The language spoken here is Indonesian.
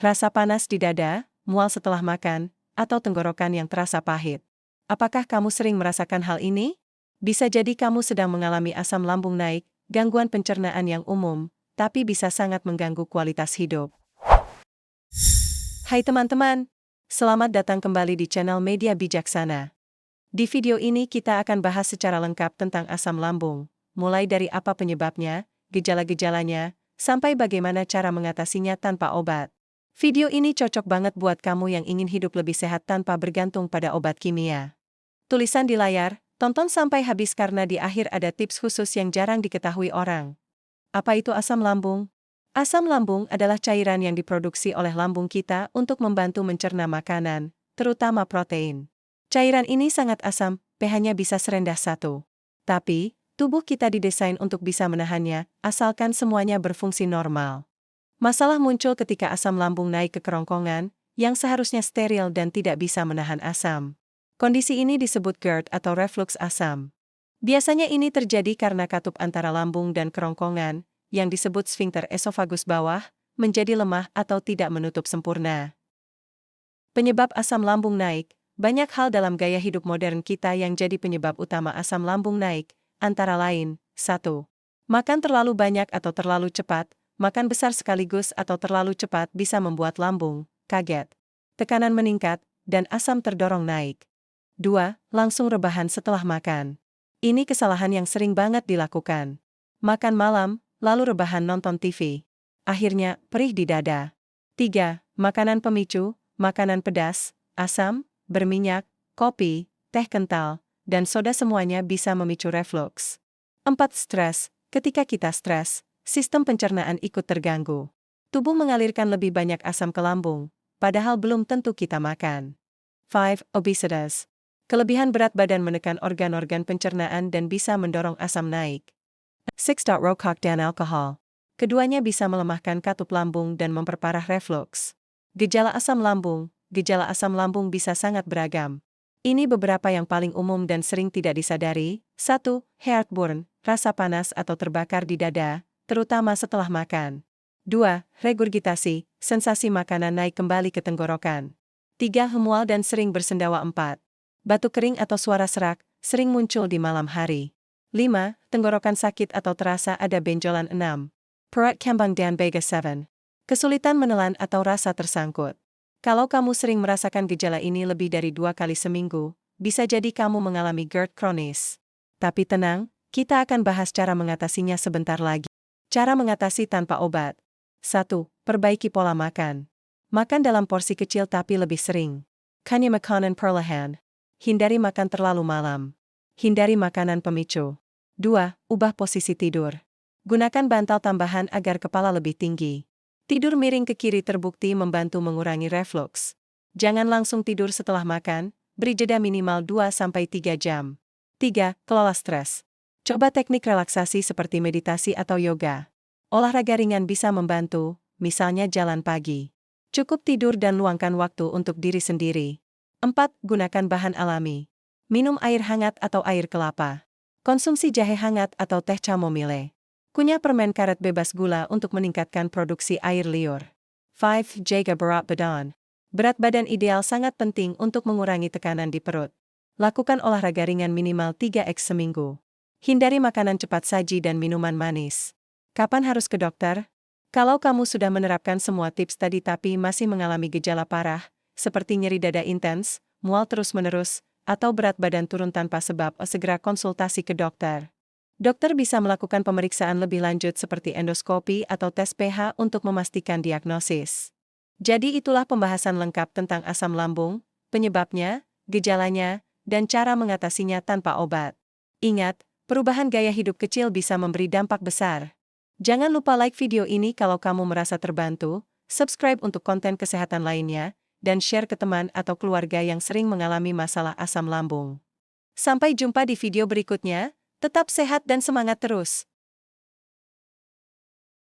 rasa panas di dada, mual setelah makan, atau tenggorokan yang terasa pahit. Apakah kamu sering merasakan hal ini? Bisa jadi kamu sedang mengalami asam lambung naik, gangguan pencernaan yang umum, tapi bisa sangat mengganggu kualitas hidup. Hai teman-teman, selamat datang kembali di channel Media Bijaksana. Di video ini kita akan bahas secara lengkap tentang asam lambung, mulai dari apa penyebabnya, gejala-gejalanya, sampai bagaimana cara mengatasinya tanpa obat. Video ini cocok banget buat kamu yang ingin hidup lebih sehat tanpa bergantung pada obat kimia. Tulisan di layar, tonton sampai habis karena di akhir ada tips khusus yang jarang diketahui orang. Apa itu asam lambung? Asam lambung adalah cairan yang diproduksi oleh lambung kita untuk membantu mencerna makanan, terutama protein. Cairan ini sangat asam, pH-nya bisa serendah 1. Tapi, tubuh kita didesain untuk bisa menahannya, asalkan semuanya berfungsi normal. Masalah muncul ketika asam lambung naik ke kerongkongan, yang seharusnya steril dan tidak bisa menahan asam. Kondisi ini disebut GERD atau reflux asam. Biasanya ini terjadi karena katup antara lambung dan kerongkongan, yang disebut sfinkter esofagus bawah, menjadi lemah atau tidak menutup sempurna. Penyebab asam lambung naik. Banyak hal dalam gaya hidup modern kita yang jadi penyebab utama asam lambung naik, antara lain, 1. Makan terlalu banyak atau terlalu cepat, makan besar sekaligus atau terlalu cepat bisa membuat lambung kaget, tekanan meningkat, dan asam terdorong naik. 2. Langsung rebahan setelah makan. Ini kesalahan yang sering banget dilakukan. Makan malam, lalu rebahan nonton TV. Akhirnya, perih di dada. 3. Makanan pemicu, makanan pedas, asam, berminyak, kopi, teh kental, dan soda semuanya bisa memicu reflux. 4. Stres. Ketika kita stres, sistem pencernaan ikut terganggu. Tubuh mengalirkan lebih banyak asam ke lambung, padahal belum tentu kita makan. 5. Obesitas. Kelebihan berat badan menekan organ-organ pencernaan dan bisa mendorong asam naik. 6. Rokok dan alkohol. Keduanya bisa melemahkan katup lambung dan memperparah reflux. Gejala asam lambung. Gejala asam lambung bisa sangat beragam. Ini beberapa yang paling umum dan sering tidak disadari. 1. Heartburn, rasa panas atau terbakar di dada, terutama setelah makan. 2. Regurgitasi, sensasi makanan naik kembali ke tenggorokan. 3. Mual dan sering bersendawa. 4. Batuk kering atau suara serak, sering muncul di malam hari. 5. Tenggorokan sakit atau terasa ada benjolan. 6. Perut kembang dan bega. 7. Kesulitan menelan atau rasa tersangkut. Kalau kamu sering merasakan gejala ini lebih dari 2 kali seminggu, bisa jadi kamu mengalami GERD kronis. Tapi tenang, kita akan bahas cara mengatasinya sebentar lagi. Cara mengatasi tanpa obat. 1. Perbaiki pola makan. Makan dalam porsi kecil tapi lebih sering. Kanya makanan perlahan. Hindari makan terlalu malam. Hindari makanan pemicu. 2. Ubah posisi tidur. Gunakan bantal tambahan agar kepala lebih tinggi. Tidur miring ke kiri terbukti membantu mengurangi reflux. Jangan langsung tidur setelah makan, beri jeda minimal 2-3 jam. 3. Kelola stres. Coba teknik relaksasi seperti meditasi atau yoga. Olahraga ringan bisa membantu, misalnya jalan pagi. Cukup tidur dan luangkan waktu untuk diri sendiri. 4. Gunakan bahan alami. Minum air hangat atau air kelapa. Konsumsi jahe hangat atau teh chamomile. Kunyah permen karet bebas gula untuk meningkatkan produksi air liur. 5. Jaga berat badan. Berat badan ideal sangat penting untuk mengurangi tekanan di perut. Lakukan olahraga ringan minimal 3x seminggu. Hindari makanan cepat saji dan minuman manis. Kapan harus ke dokter? Kalau kamu sudah menerapkan semua tips tadi tapi masih mengalami gejala parah, seperti nyeri dada intens, mual terus-menerus, atau berat badan turun tanpa sebab, segera konsultasi ke dokter. Dokter bisa melakukan pemeriksaan lebih lanjut seperti endoskopi atau tes pH untuk memastikan diagnosis. Jadi itulah pembahasan lengkap tentang asam lambung, penyebabnya, gejalanya, dan cara mengatasinya tanpa obat. Ingat, perubahan gaya hidup kecil bisa memberi dampak besar. Jangan lupa like video ini kalau kamu merasa terbantu, subscribe untuk konten kesehatan lainnya, dan share ke teman atau keluarga yang sering mengalami masalah asam lambung. Sampai jumpa di video berikutnya. Tetap sehat dan semangat terus.